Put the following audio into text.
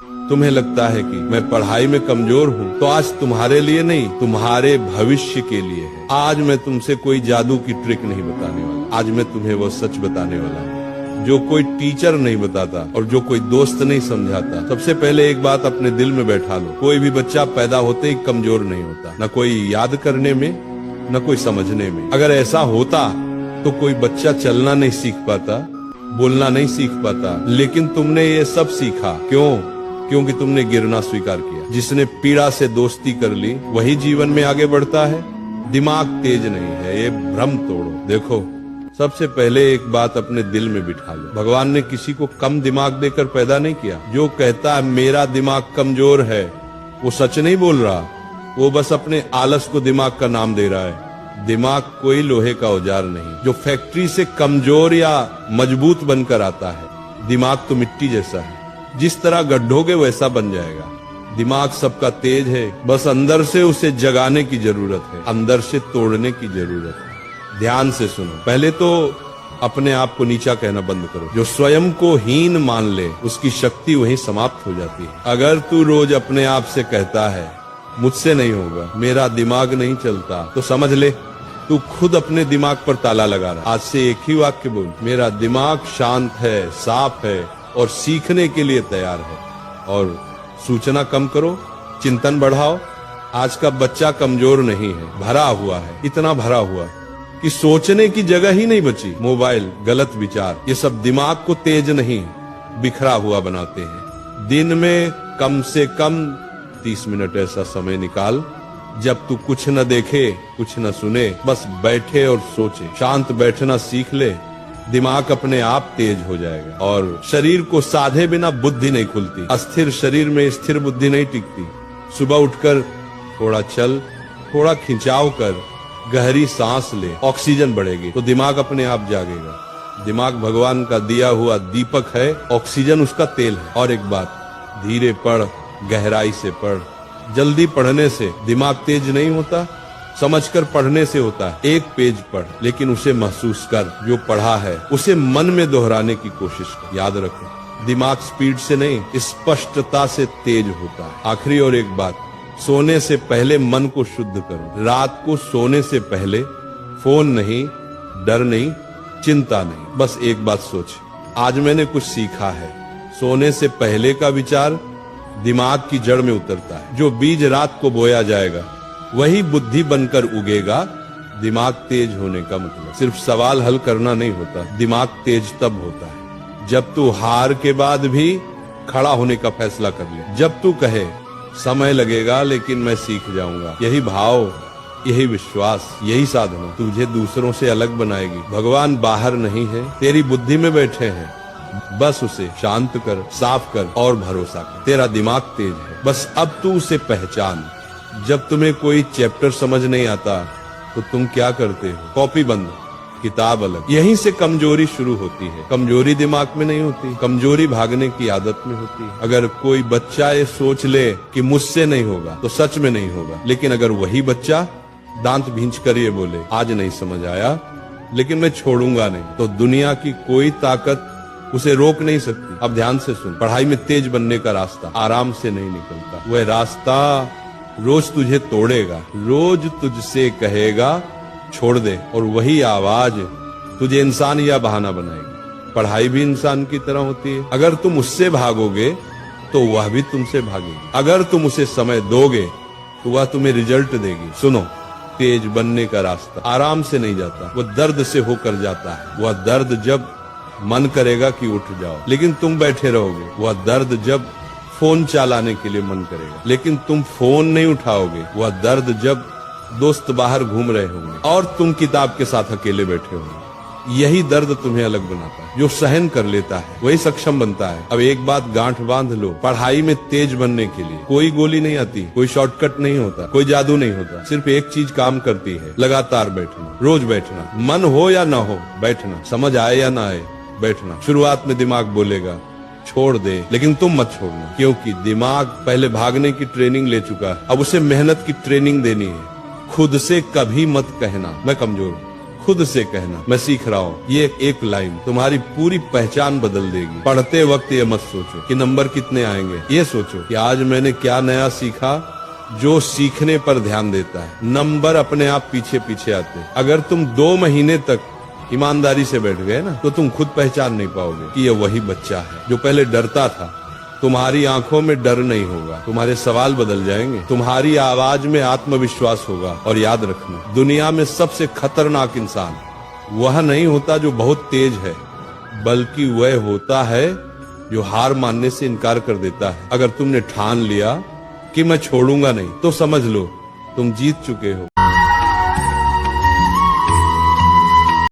तुम्हें लगता है कि मैं पढ़ाई में कमजोर हूँ, तो आज तुम्हारे लिए नहीं, तुम्हारे भविष्य के लिए है। आज मैं तुमसे कोई जादू की ट्रिक नहीं बताने वाला, आज मैं तुम्हें वो सच बताने वाला हूँ जो कोई टीचर नहीं बताता और जो कोई दोस्त नहीं समझाता। सबसे पहले एक बात अपने दिल में बैठा लो, कोई भी बच्चा पैदा होते ही कमजोर नहीं होता, न कोई याद करने में न कोई समझने में। अगर ऐसा होता तो कोई बच्चा चलना नहीं सीख पाता, बोलना नहीं सीख पाता, लेकिन तुमने ये सब सीखा क्यों? क्योंकि तुमने गिरना स्वीकार किया। जिसने पीड़ा से दोस्ती कर ली वही जीवन में आगे बढ़ता है। दिमाग तेज नहीं है, ये भ्रम तोड़ो। देखो, सबसे पहले एक बात अपने दिल में बिठा लो, भगवान ने किसी को कम दिमाग देकर पैदा नहीं किया। जो कहता है मेरा दिमाग कमजोर है, वो सच नहीं बोल रहा, वो बस अपने आलस को दिमाग का नाम दे रहा है। दिमाग कोई लोहे का औजार नहीं जो फैक्ट्री से कमजोर या मजबूत बनकर आता है। दिमाग तो मिट्टी जैसा है, जिस तरह गड्ढोगे वैसा बन जाएगा। दिमाग सबका तेज है, बस अंदर से उसे जगाने की जरूरत है, अंदर से तोड़ने की जरूरत है। ध्यान से सुनो, पहले तो अपने आप को नीचा कहना बंद करो। जो स्वयं को हीन मान ले उसकी शक्ति वहीं समाप्त हो जाती है। अगर तू रोज अपने आप से कहता है मुझसे नहीं होगा, मेरा दिमाग नहीं चलता, तो समझ ले तू खुद अपने दिमाग पर ताला लगा रहा। आज से एक ही वाक्य बोल, मेरा दिमाग शांत है, साफ है और सीखने के लिए तैयार है। और सूचना कम करो, चिंतन बढ़ाओ। आज का बच्चा कमजोर नहीं है, भरा हुआ है, इतना भरा हुआ कि सोचने की जगह ही नहीं बची। मोबाइल, गलत विचार, ये सब दिमाग को तेज नहीं बिखरा हुआ बनाते हैं। दिन में कम से कम 30 मिनट ऐसा समय निकाल जब तू कुछ न देखे, कुछ न सुने, बस बैठे और सोचे। शांत बैठना सीख ले, दिमाग अपने आप तेज हो जाएगा। और शरीर को साधे बिना बुद्धि नहीं खुलती। अस्थिर शरीर में स्थिर बुद्धि नहीं टिकती। सुबह उठकर थोड़ा चल, थोड़ा खिंचाव कर, गहरी सांस ले, ऑक्सीजन बढ़ेगी तो दिमाग अपने आप जागेगा। दिमाग भगवान का दिया हुआ दीपक है, ऑक्सीजन उसका तेल है। और एक बात, धीरे पढ़, गहराई से पढ़। जल्दी पढ़ने से दिमाग तेज नहीं होता, समझकर पढ़ने से होता है। एक पेज पढ़, लेकिन उसे महसूस कर। जो पढ़ा है उसे मन में दोहराने की कोशिश कर। याद रखो, दिमाग स्पीड से नहीं, स्पष्टता से तेज होता है। आखिरी और एक बात, सोने से पहले मन को शुद्ध करो। रात को सोने से पहले फोन नहीं, डर नहीं, चिंता नहीं, बस एक बात सोच, आज मैंने कुछ सीखा है। सोने से पहले का विचार दिमाग की जड़ में उतरता है। जो बीज रात को बोया जाएगा वही बुद्धि बनकर उगेगा। दिमाग तेज होने का मतलब सिर्फ सवाल हल करना नहीं होता, दिमाग तेज तब होता है जब तू हार के बाद भी खड़ा होने का फैसला कर ले। जब तू कहे समय लगेगा लेकिन मैं सीख जाऊंगा। यही भाव, यही विश्वास, यही साधना तुझे दूसरों से अलग बनाएगी। भगवान बाहर नहीं है, तेरी बुद्धि में बैठे हैं। बस उसे शांत कर, साफ कर और भरोसा कर। तेरा दिमाग तेज है, बस अब तू उसे पहचान। जब तुम्हें कोई चैप्टर समझ नहीं आता तो तुम क्या करते हो? कॉपी बंद, किताब अलग। यहीं से कमजोरी शुरू होती है। कमजोरी दिमाग में नहीं होती, कमजोरी भागने की आदत में होती है। अगर कोई बच्चा ये सोच ले कि मुझसे नहीं होगा तो सच में नहीं होगा। लेकिन अगर वही बच्चा दांत भींच कर ये बोले आज नहीं समझ आया लेकिन मैं छोड़ूंगा नहीं, तो दुनिया की कोई ताकत उसे रोक नहीं सकती। अब ध्यान से सुन, पढ़ाई में तेज बनने का रास्ता आराम से नहीं निकलता। वह रास्ता रोज तुझे तोड़ेगा, रोज तुझसे कहेगा छोड़ दे, और वही आवाज तुझे इंसान या बहाना बनाएगी। पढ़ाई भी इंसान की तरह होती है। अगर तुम उससे भागोगे तो वह भी तुमसे भागेगी। अगर तुम उसे समय दोगे तो वह तुम्हें रिजल्ट देगी। सुनो, तेज बनने का रास्ता आराम से नहीं जाता, वह दर्द से होकर जाता है। वह दर्द जब मन करेगा कि उठ जाओ लेकिन तुम बैठे रहोगे। वह दर्द जब फोन चलाने के लिए मन करेगा लेकिन तुम फोन नहीं उठाओगे। वह दर्द जब दोस्त बाहर घूम रहे होंगे और तुम किताब के साथ अकेले बैठे होंगे। यही दर्द तुम्हें अलग बनाता है। जो सहन कर लेता है वही सक्षम बनता है। अब एक बात गांठ बांध लो, पढ़ाई में तेज बनने के लिए कोई गोली नहीं आती, कोई शॉर्टकट नहीं होता, कोई जादू नहीं होता। सिर्फ एक चीज काम करती है, लगातार बैठना, रोज बैठना। मन हो या ना हो बैठना, समझ आए या ना आए बैठना। शुरुआत में दिमाग बोलेगा छोड़ दे, लेकिन तुम मत छोड़ना, क्योंकि दिमाग पहले भागने की ट्रेनिंग ले चुका है। अब उसे मेहनत की ट्रेनिंग देनी है। खुद से कभी मत कहना मैं कमजोर हूँ, खुद से कहना, मैं सीख रहा हूँ। ये एक लाइन तुम्हारी पूरी पहचान बदल देगी। पढ़ते वक्त ये मत सोचो कि नंबर कितने आएंगे, ये सोचो कि आज मैंने क्या नया सीखा। जो सीखने पर ध्यान देता है, नंबर अपने आप पीछे पीछे आते हैं। अगर तुम 2 महीने तक ईमानदारी से बैठ गए ना, तो तुम खुद पहचान नहीं पाओगे कि ये वही बच्चा है जो पहले डरता था। तुम्हारी आंखों में डर नहीं होगा, तुम्हारे सवाल बदल जाएंगे, तुम्हारी आवाज में आत्मविश्वास होगा। और याद रखना, दुनिया में सबसे खतरनाक इंसान वह नहीं होता जो बहुत तेज है, बल्कि वह होता है जो हार मानने से इनकार कर देता है। अगर तुमने ठान लिया कि मैं छोड़ूंगा नहीं, तो समझ लो तुम जीत चुके हो।